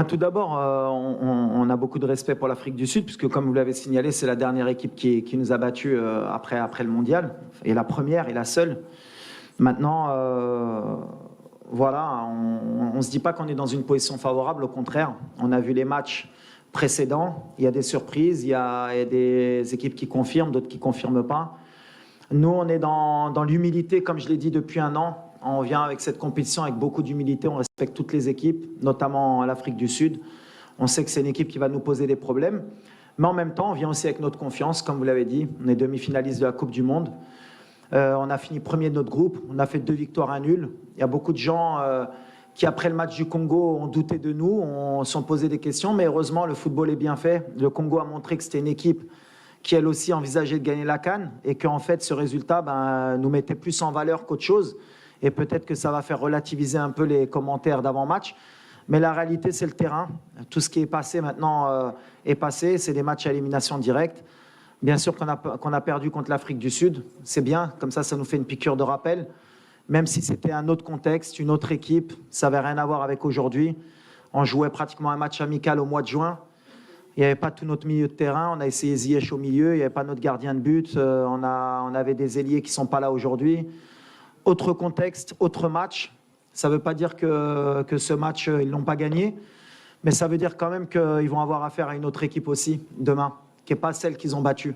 Tout d'abord, on a beaucoup de respect pour l'Afrique du Sud, puisque comme vous l'avez signalé, c'est la dernière équipe qui nous a battus après le mondial, et la première et la seule. Maintenant, voilà, on ne se dit pas qu'on est dans une position favorable, au contraire. On a vu les matchs précédents, il y a des surprises, il y a des équipes qui confirment, d'autres qui ne confirment pas. Nous, on est dans l'humilité, comme je l'ai dit depuis un an. On vient avec cette compétition avec beaucoup d'humilité, on respecte toutes les équipes, notamment l'Afrique du Sud. On sait que c'est une équipe qui va nous poser des problèmes, mais en même temps, on vient aussi avec notre confiance, comme vous l'avez dit. On est demi-finaliste de la Coupe du Monde. On a fini premier de notre groupe, on a fait 2 victoires, 1 nul. Il y a beaucoup de gens qui, après le match du Congo, ont douté de nous, ont sont posé des questions, mais heureusement, le football est bien fait. Le Congo a montré que c'était une équipe qui, elle aussi, envisageait de gagner la CAN et qu'en fait, ce résultat nous mettait plus en valeur qu'autre chose. Et peut-être que ça va faire relativiser un peu les commentaires d'avant-match. Mais la réalité, c'est le terrain. Tout ce qui est passé maintenant est passé. C'est des matchs à élimination directe. Bien sûr qu'on a perdu contre l'Afrique du Sud. C'est bien, comme ça nous fait une piqûre de rappel. Même si c'était un autre contexte, une autre équipe, ça n'avait rien à voir avec aujourd'hui. On jouait pratiquement un match amical au mois de juin. Il n'y avait pas tout notre milieu de terrain. On a essayé Ziyech au milieu. Il n'y avait pas notre gardien de but. On avait des ailiers qui ne sont pas là aujourd'hui. Autre contexte, autre match. Ça ne veut pas dire que ce match, ils ne l'ont pas gagné. Mais ça veut dire quand même qu'ils vont avoir affaire à une autre équipe aussi demain, qui n'est pas celle qu'ils ont battue.